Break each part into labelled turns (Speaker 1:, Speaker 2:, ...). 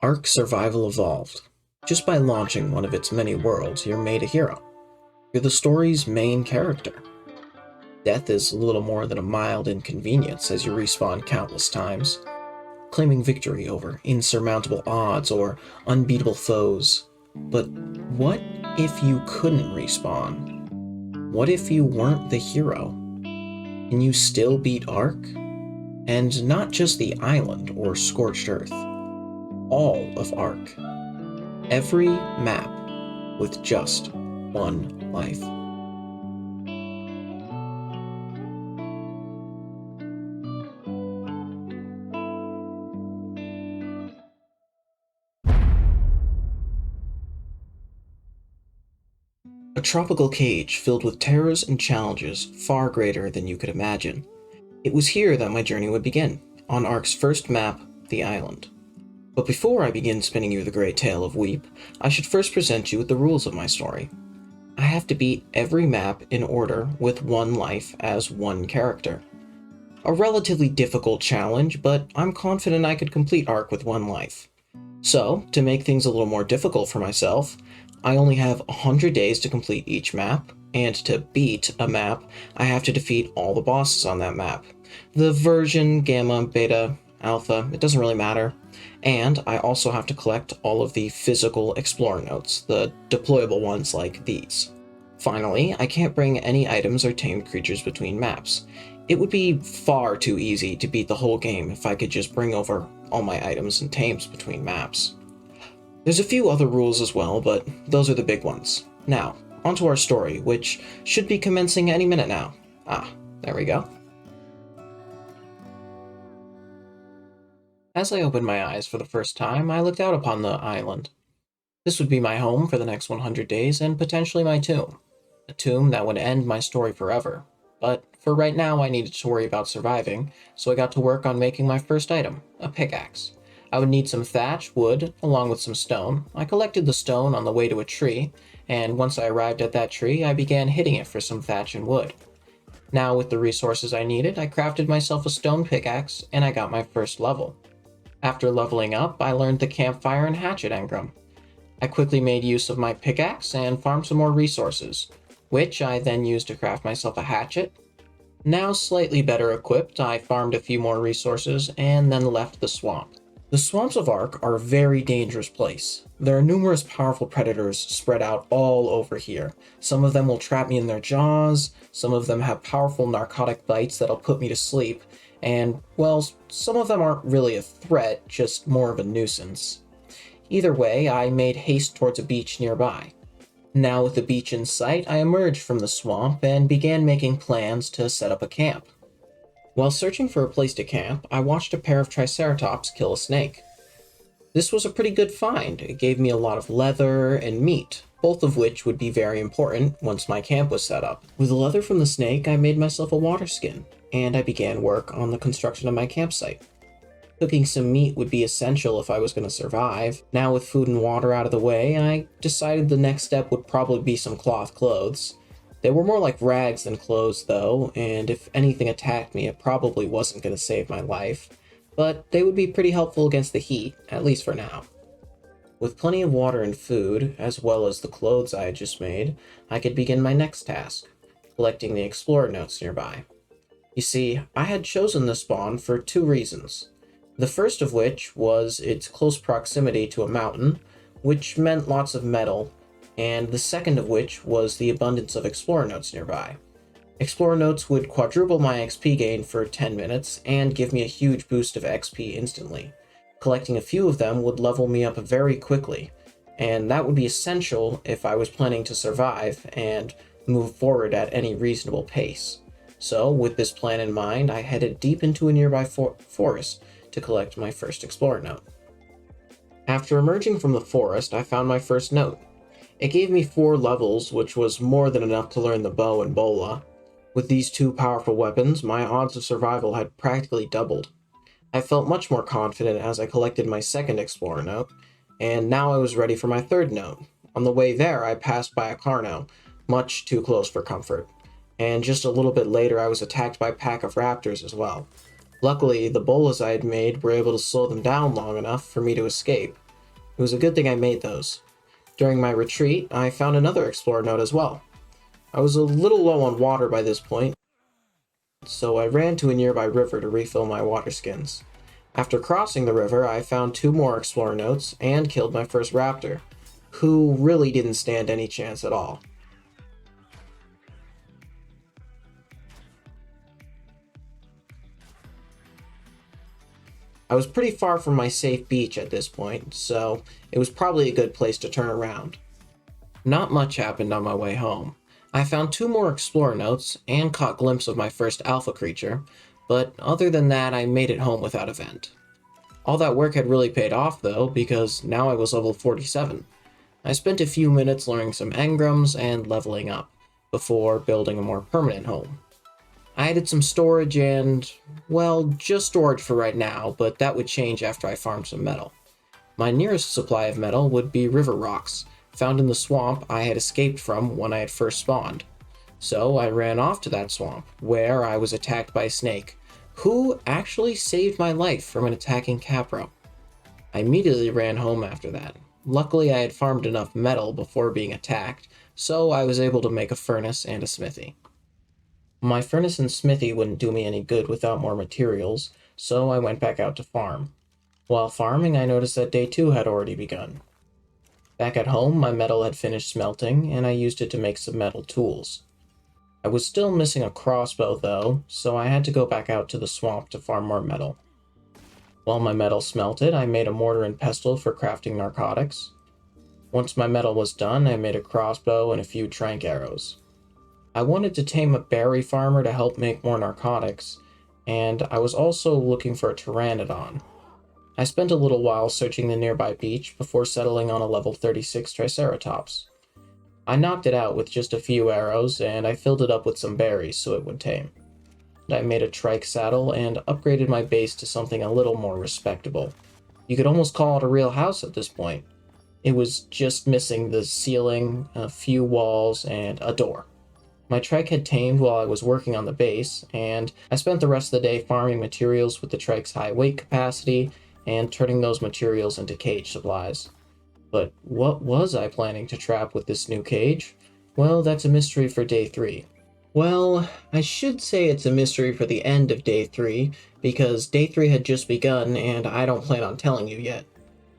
Speaker 1: ARK Survival Evolved. Just by launching one of its many worlds, you're made a hero. You're the story's main character. Death is little more than a mild inconvenience as you respawn countless times, claiming victory over insurmountable odds or unbeatable foes. But what if you couldn't respawn? What if you weren't the hero? Can you still beat ARK? And not just the island or scorched earth. All of ARK. Every map with just one life. A tropical cage filled with terrors and challenges far greater than you could imagine. It was here that my journey would begin, on ARK's first map, the island. But before I begin spinning you the great tale of Weep, I should first present you with the rules of my story. I have to beat every map in order with one life as one character. A relatively difficult challenge, but I'm confident I could complete ARK with one life. So, to make things a little more difficult for myself, I only have 100 days to complete each map, and to beat a map, I have to defeat all the bosses on that map. The version, gamma, beta, alpha, it doesn't really matter. And I also have to collect all of the physical explorer notes, the deployable ones like these. Finally, I can't bring any items or tamed creatures between maps. It would be far too easy to beat the whole game if I could just bring over all my items and tames between maps. There's a few other rules as well, but those are the big ones. Now, onto our story, which should be commencing any minute now. There we go. As I opened my eyes for the first time, I looked out upon the island. This would be my home for the next 100 days and potentially my tomb. A tomb that would end my story forever. But for right now, I needed to worry about surviving, so I got to work on making my first item, a pickaxe. I would need some thatch, wood, along with some stone. I collected the stone on the way to a tree, and once I arrived at that tree, I began hitting it for some thatch and wood. Now, with the resources I needed, I crafted myself a stone pickaxe, and I got my first level. After leveling up, I learned the campfire and hatchet engram. I quickly made use of my pickaxe and farmed some more resources, which I then used to craft myself a hatchet. Now slightly better equipped, I farmed a few more resources and then left the swamp. The swamps of ARK are a very dangerous place. There are numerous powerful predators spread out all over here. Some of them will trap me in their jaws, some of them have powerful narcotic bites that'll put me to sleep, and, well, some of them aren't really a threat, just more of a nuisance. Either way, I made haste towards a beach nearby. Now with the beach in sight, I emerged from the swamp and began making plans to set up a camp. While searching for a place to camp, I watched a pair of triceratops kill a snake. This was a pretty good find. It gave me a lot of leather and meat, both of which would be very important once my camp was set up. With the leather from the snake, I made myself a water skin, and I began work on the construction of my campsite. Cooking some meat would be essential if I was going to survive. Now with food and water out of the way, I decided the next step would probably be some cloth clothes. They were more like rags than clothes though, and if anything attacked me, it probably wasn't going to save my life. But they would be pretty helpful against the heat, at least for now. With plenty of water and food, as well as the clothes I had just made, I could begin my next task, collecting the explorer notes nearby. You see, I had chosen this spawn for two reasons. The first of which was its close proximity to a mountain, which meant lots of metal, and the second of which was the abundance of explorer notes nearby. Explorer notes would quadruple my XP gain for 10 minutes and give me a huge boost of XP instantly. Collecting a few of them would level me up very quickly, and that would be essential if I was planning to survive and move forward at any reasonable pace. So, with this plan in mind, I headed deep into a nearby forest to collect my first explorer note. After emerging from the forest, I found my first note. It gave me 4 levels, which was more than enough to learn the bow and bola. With these two powerful weapons, my odds of survival had practically doubled. I felt much more confident as I collected my second explorer note, and now I was ready for my third note. On the way there, I passed by a carno, much too close for comfort, and just a little bit later I was attacked by a pack of raptors as well. Luckily, the bolas I had made were able to slow them down long enough for me to escape, It was a good thing I made those. During my retreat, I found another explorer note as well. I was a little low on water by this point, so I ran to a nearby river to refill my water skins. After crossing the river, I found 2 more explorer notes and killed my first raptor, who really didn't stand any chance at all. I was pretty far from my safe beach at this point, so it was probably a good place to turn around. Not much happened on my way home. I found 2 more explorer notes and caught glimpse of my first alpha creature, but other than that I made it home without event. All that work had really paid off though, because now I was level 47. I spent a few minutes learning some engrams and leveling up, before building a more permanent home. I added some storage and, well, just storage for right now, but that would change after I farmed some metal. My nearest supply of metal would be river rocks, found in the swamp I had escaped from when I had first spawned. So I ran off to that swamp, where I was attacked by a snake, who actually saved my life from an attacking capro. I immediately ran home after that. Luckily I had farmed enough metal before being attacked, so I was able to make a furnace and a smithy. My furnace and smithy wouldn't do me any good without more materials, so I went back out to farm. While farming, I noticed that day 2 had already begun. Back at home, my metal had finished smelting, and I used it to make some metal tools. I was still missing a crossbow though, so I had to go back out to the swamp to farm more metal. While my metal smelted, I made a mortar and pestle for crafting narcotics. Once my metal was done, I made a crossbow and a few trank arrows. I wanted to tame a berry farmer to help make more narcotics, and I was also looking for a pteranodon. I spent a little while searching the nearby beach before settling on a level 36 triceratops. I knocked it out with just a few arrows, and I filled it up with some berries so it would tame. I made a trike saddle and upgraded my base to something a little more respectable. You could almost call it a real house at this point. It was just missing the ceiling, a few walls, and a door. My trike had tamed while I was working on the base, and I spent the rest of the day farming materials with the trike's high weight capacity and turning those materials into cage supplies. But what was I planning to trap with this new cage? Well, that's a mystery for day 3. Well, I should say it's a mystery for the end of day 3, because day 3 had just begun and I don't plan on telling you yet.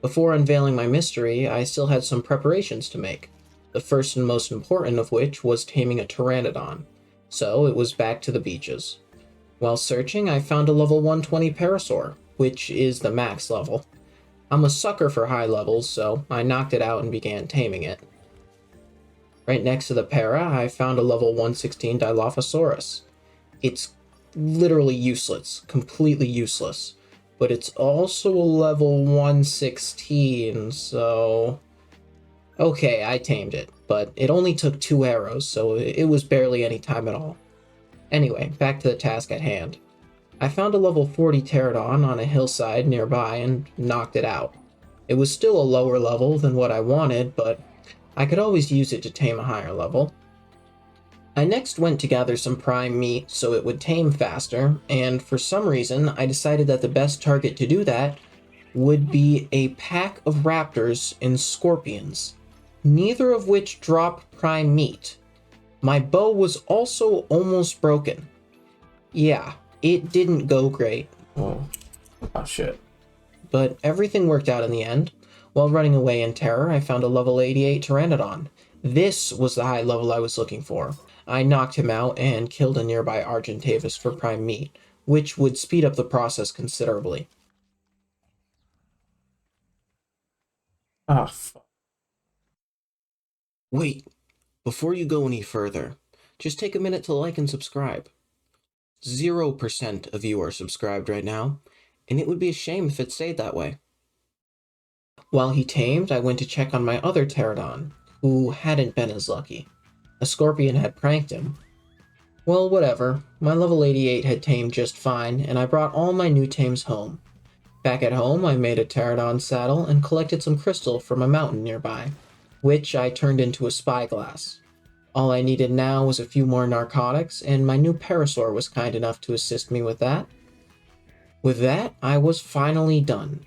Speaker 1: Before unveiling my mystery, I still had some preparations to make. The first and most important of which was taming a pteranodon, so it was back to the beaches. While searching, I found a level 120 parasaur, which is the max level. I'm a sucker for high levels, so I knocked it out and began taming it. Right next to the para, I found a level 116 Dilophosaurus. It's literally useless, completely useless, but it's also a level 116, so... Okay, I tamed it, but it only took 2 arrows, so it was barely any time at all. Anyway, back to the task at hand. I found a level 40 pterodon on a hillside nearby and knocked it out. It was still a lower level than what I wanted, but I could always use it to tame a higher level. I next went to gather some prime meat so it would tame faster, and for some reason I decided that the best target to do that would be a pack of raptors and scorpions, neither of which drop prime meat. My bow was also almost broken. Yeah, it didn't go great.
Speaker 2: Oh shit.
Speaker 1: But everything worked out in the end. While running away in terror, I found a level 88 pteranodon. This was the high level I was looking for. I knocked him out and killed a nearby Argentavis for prime meat, which would speed up the process considerably.
Speaker 2: Ah, fuck.
Speaker 1: Wait, before you go any further, just take a minute to like and subscribe. 0% of you are subscribed right now, and it would be a shame if it stayed that way. While he tamed, I went to check on my other pterodon, who hadn't been as lucky. A scorpion had pranked him. Well, whatever. My level 88 had tamed just fine, and I brought all my new tames home. Back at home, I made a pterodon saddle and collected some crystal from a mountain nearby, which I turned into a spyglass. All I needed now was a few more narcotics, and my new parasaur was kind enough to assist me with that. With that, I was finally done.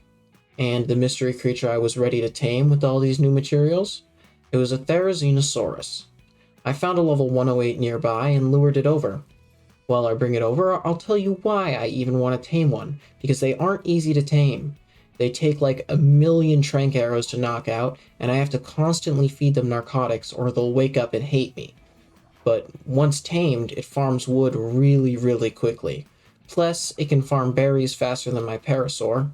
Speaker 1: and the mystery creature I was ready to tame with all these new materials? It was a Therizinosaurus. I found a level 108 nearby and lured it over. While I bring it over, I'll tell you why I even want to tame one, because they aren't easy to tame. They take like a million trank arrows to knock out, and I have to constantly feed them narcotics or they'll wake up and hate me. But once tamed, it farms wood really quickly. Plus, it can farm berries faster than my parasaur.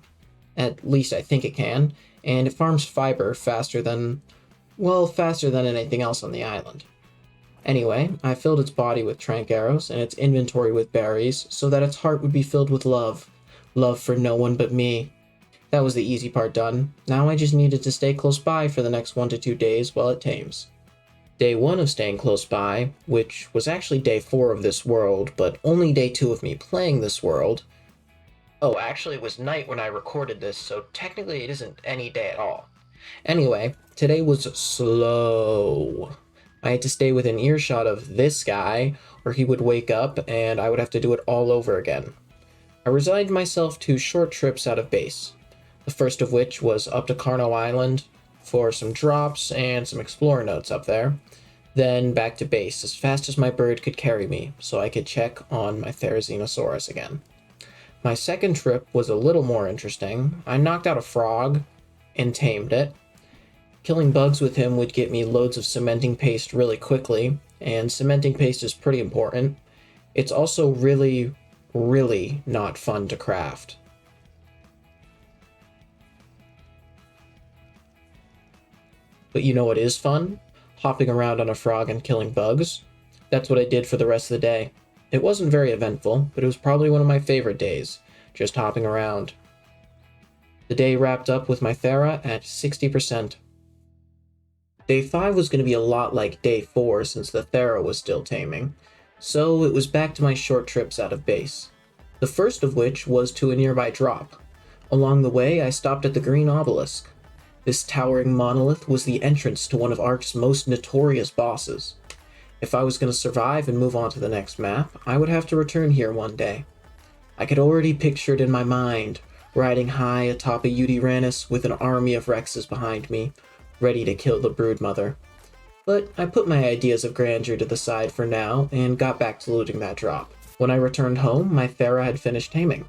Speaker 1: At least I think it can. And it farms fiber faster than anything else on the island. Anyway, I filled its body with trank arrows and its inventory with berries so that its heart would be filled with love. Love for no one but me. That was the easy part done. Now I just needed to stay close by for the next 1 to 2 days while it tames. Day 1 of staying close by, which was actually day 4 of this world, but only day 2 of me playing this world. Oh, actually it was night when I recorded this, so technically it isn't any day at all. Anyway, today was slow. I had to stay within earshot of this guy, or he would wake up and I would have to do it all over again. I resigned myself to short trips out of base, the first of which was up to Carno Island for some drops and some explorer notes up there, then back to base as fast as my bird could carry me so I could check on my Therizinosaurus again. My second trip was a little more interesting. I knocked out a frog and tamed it. Killing bugs with him would get me loads of cementing paste really quickly, and cementing paste is pretty important. It's also really not fun to craft. But you know what is fun? Hopping around on a frog and killing bugs. That's what I did for the rest of the day. It wasn't very eventful, but it was probably one of my favorite days, just hopping around. The day wrapped up with my Thera at 60%. Day 5 was going to be a lot like day 4 since the Thera was still taming, so it was back to my short trips out of base. The first of which was to a nearby drop. Along the way, I stopped at the Green Obelisk. This towering monolith was the entrance to one of ARK's most notorious bosses. If I was going to survive and move on to the next map, I would have to return here one day. I could already picture it in my mind, riding high atop a Uranus with an army of Rexes behind me, ready to kill the broodmother. But I put my ideas of grandeur to the side for now and got back to looting that drop. When I returned home, my Thera had finished taming.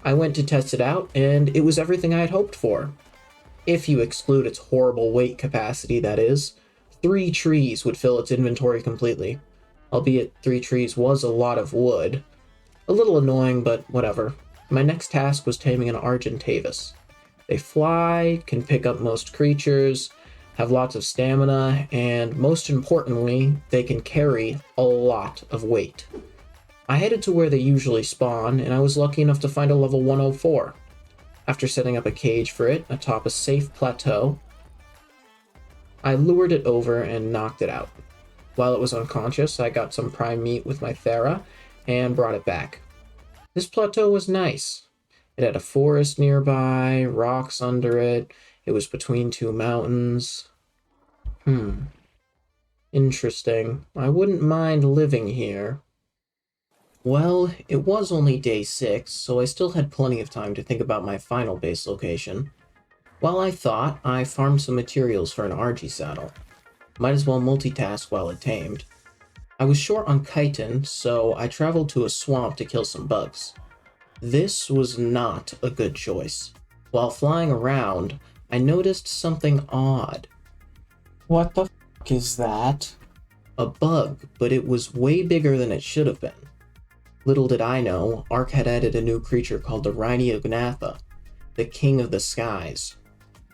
Speaker 1: I went to test it out, and it was everything I had hoped for. If you exclude its horrible weight capacity, that is. 3 trees would fill its inventory completely. Albeit 3 trees was a lot of wood. A little annoying, but whatever. My next task was taming an Argentavis. They fly, can pick up most creatures, have lots of stamina, and most importantly, they can carry a lot of weight. I headed to where they usually spawn, and I was lucky enough to find a level 104. After setting up a cage for it atop a safe plateau, I lured it over and knocked it out. While it was unconscious, I got some prime meat with my Thera and brought it back. This plateau was nice. It had a forest nearby, rocks under it. It was between 2 mountains. Interesting. I wouldn't mind living here. Well, it was only day 6, so I still had plenty of time to think about my final base location. While I thought, I farmed some materials for an RG saddle. Might as well multitask while it tamed. I was short on chitin, so I traveled to a swamp to kill some bugs. This was not a good choice. While flying around, I noticed something odd.
Speaker 2: What the fuck is that?
Speaker 1: A bug, but it was way bigger than it should have been. Little did I know, ARK had added a new creature called the Rhyniognatha, the king of the skies.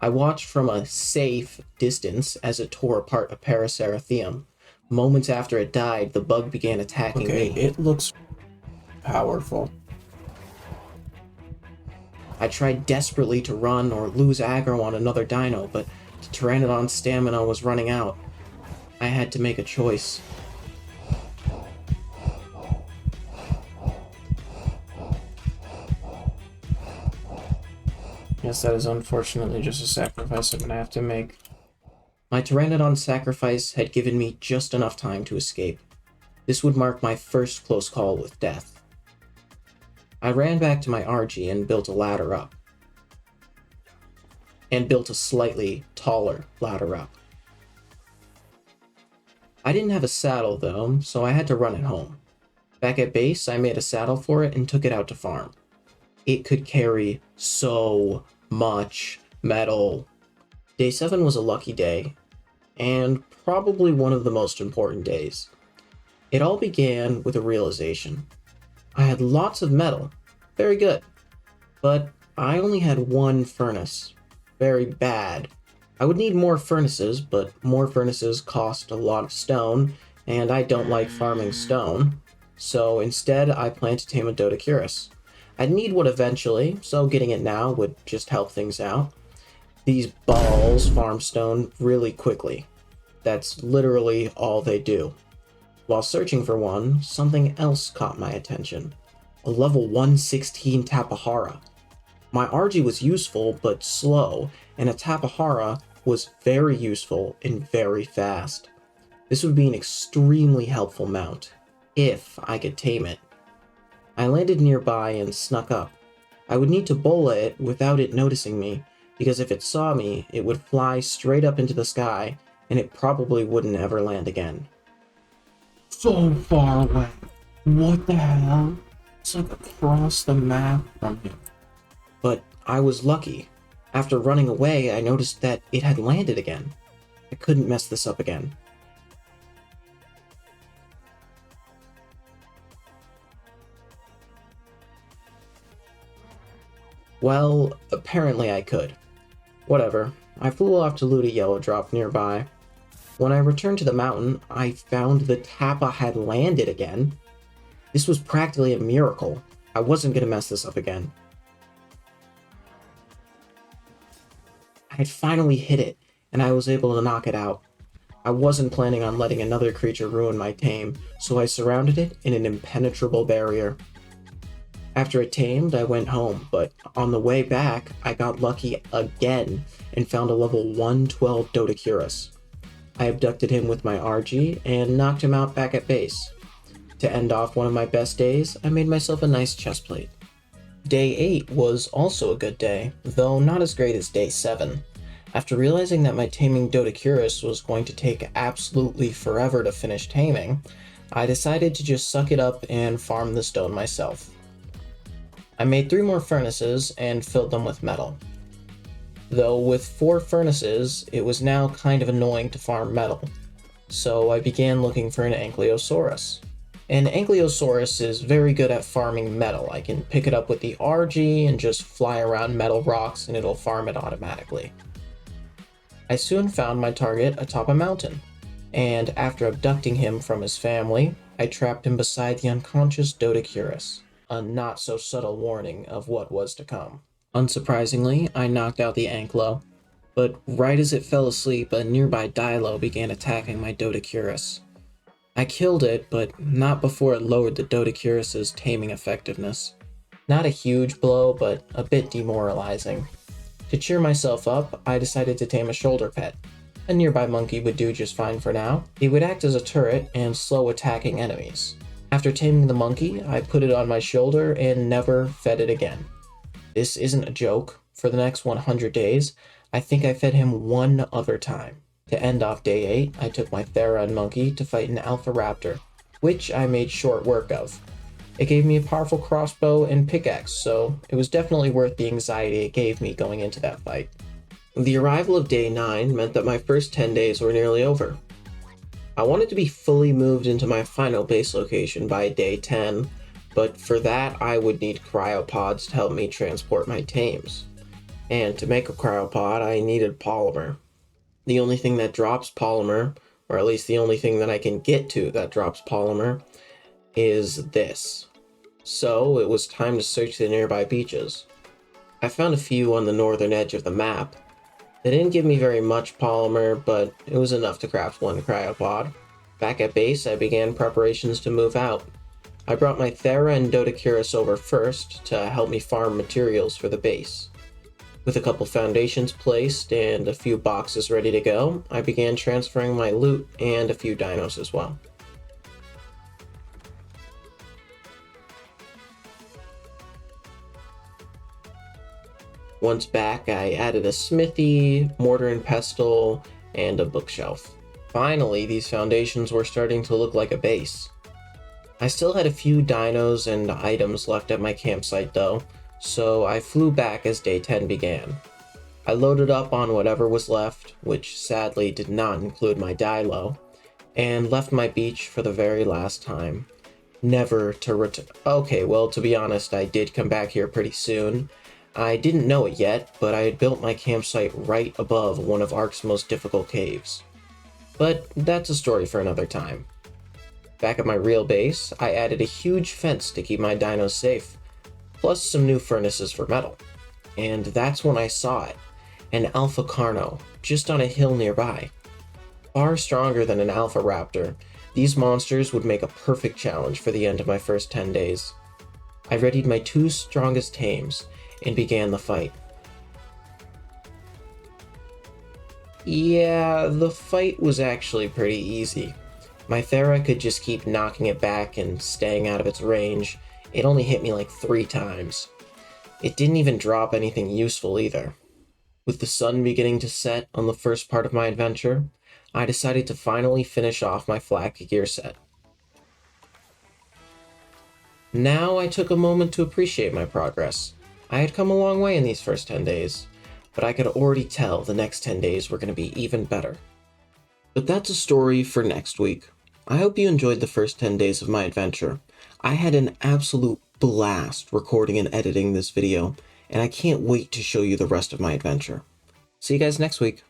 Speaker 1: I watched from a safe distance as it tore apart a Paraceratheum. Moments after it died, the bug began attacking me.
Speaker 2: It looks powerful.
Speaker 1: I tried desperately to run or lose aggro on another dino, but the Pteranodon's stamina was running out. I had to make a choice.
Speaker 2: Yes, that is unfortunately just a sacrifice I'm gonna have to make.
Speaker 1: My Pteranodon sacrifice had given me just enough time to escape. This would mark my first close call with death. I ran back to my RG and built a ladder up. and built a slightly taller ladder up. I didn't have a saddle though, so I had to run it home. Back at base, I made a saddle for it and took it out to farm. It could carry so much metal. Day 7 was a lucky day, and probably one of the most important days. It all began with a realization. I had lots of metal, very good, but I only had one furnace, very bad. I would need more furnaces, but more furnaces cost a lot of stone, and I don't like farming stone, so instead I plan to tame a Dodecurus. I'd need wood eventually, so getting it now would just help things out. These balls farm stone really quickly. That's literally all they do. While searching for one, something else caught my attention. A level 116 Tapahara. My RG was useful but slow, and a Tapahara was very useful and very fast. This would be an extremely helpful mount, if I could tame it. I landed nearby and snuck up. I would need to bola it without it noticing me, because if it saw me, it would fly straight up into the sky, and it probably wouldn't ever land again.
Speaker 2: So far away. What the hell? It's like across the map from here.
Speaker 1: But I was lucky. After running away, I noticed that it had landed again. I couldn't mess this up again. Well, apparently I could. Whatever. I flew off to loot a yellow drop nearby. When I returned to the mountain, I found the Tappa had landed again. This was practically a miracle. I wasn't gonna mess this up again. I had finally hit it, and I was able to knock it out. I wasn't planning on letting another creature ruin my tame, so I surrounded it in an impenetrable barrier. After it tamed, I went home, but on the way back, I got lucky again and found a level 112 Dodecurus. I abducted him with my RG and knocked him out back at base. To end off one of my best days, I made myself a nice chestplate. Day 8 was also a good day, though not as great as day 7. After realizing that my taming Dodecurus was going to take absolutely forever to finish taming, I decided to just suck it up and farm the stone myself. I made 3 more furnaces and filled them with metal. Though with 4 furnaces, it was now kind of annoying to farm metal, so I began looking for an Ankylosaurus. An Ankylosaurus is very good at farming metal. I can pick it up with the RG and just fly around metal rocks and it'll farm it automatically. I soon found my target atop a mountain, and after abducting him from his family, I trapped him beside the unconscious Dodecurus, a not so subtle warning of what was to come. Unsurprisingly, I knocked out the Anklo, but right as it fell asleep, a nearby Dilo began attacking my Dodecurus. I killed it, but not before it lowered the Dodecurus's taming effectiveness. Not a huge blow, but a bit demoralizing. To cheer myself up, I decided to tame a shoulder pet. A nearby monkey would do just fine for now. It would act as a turret and slow attacking enemies. After taming the monkey, I put it on my shoulder and never fed it again. This isn't a joke. For the next 100 days, I think I fed him one other time. To end off day 8, I took my Theron monkey to fight an Alpha Raptor, which I made short work of. It gave me a powerful crossbow and pickaxe, so it was definitely worth the anxiety it gave me going into that fight. The arrival of day 9 meant that my first 10 days were nearly over. I wanted to be fully moved into my final base location by day 10, but for that I would need cryopods to help me transport my tames. And to make a cryopod, I needed polymer. The only thing that drops polymer, or at least the only thing that I can get to that drops polymer, is this. So it was time to search the nearby beaches. I found a few on the northern edge of the map. They didn't give me very much polymer, but it was enough to craft one cryopod. Back at base, I began preparations to move out. I brought my Thera and Dodecurus over first to help me farm materials for the base. With a couple foundations placed and a few boxes ready to go, I began transferring my loot and a few dinos as well. Once back, I added a smithy, mortar and pestle, and a bookshelf. Finally, these foundations were starting to look like a base. I still had a few dinos and items left at my campsite though, so I flew back as day 10 began. I loaded up on whatever was left, which sadly did not include my dilo, and left my beach for the very last time. Never to return. Okay, well, to be honest, I did come back here pretty soon. I didn't know it yet, but I had built my campsite right above one of ARK's most difficult caves. But that's a story for another time. Back at my real base, I added a huge fence to keep my dinos safe, plus some new furnaces for metal. And that's when I saw it, an Alpha Carno, just on a hill nearby. Far stronger than an Alpha Raptor, these monsters would make a perfect challenge for the end of my first 10 days. I readied my 2 strongest tames and began the fight. Yeah, the fight was actually pretty easy. My Thera could just keep knocking it back and staying out of its range. It only hit me like 3 times. It didn't even drop anything useful either. With the sun beginning to set on the first part of my adventure, I decided to finally finish off my flak gear set. Now I took a moment to appreciate my progress. I had come a long way in these first 10 days, but I could already tell the next 10 days were going to be even better. But that's a story for next week. I hope you enjoyed the first 10 days of my adventure. I had an absolute blast recording and editing this video, and I can't wait to show you the rest of my adventure. See you guys next week.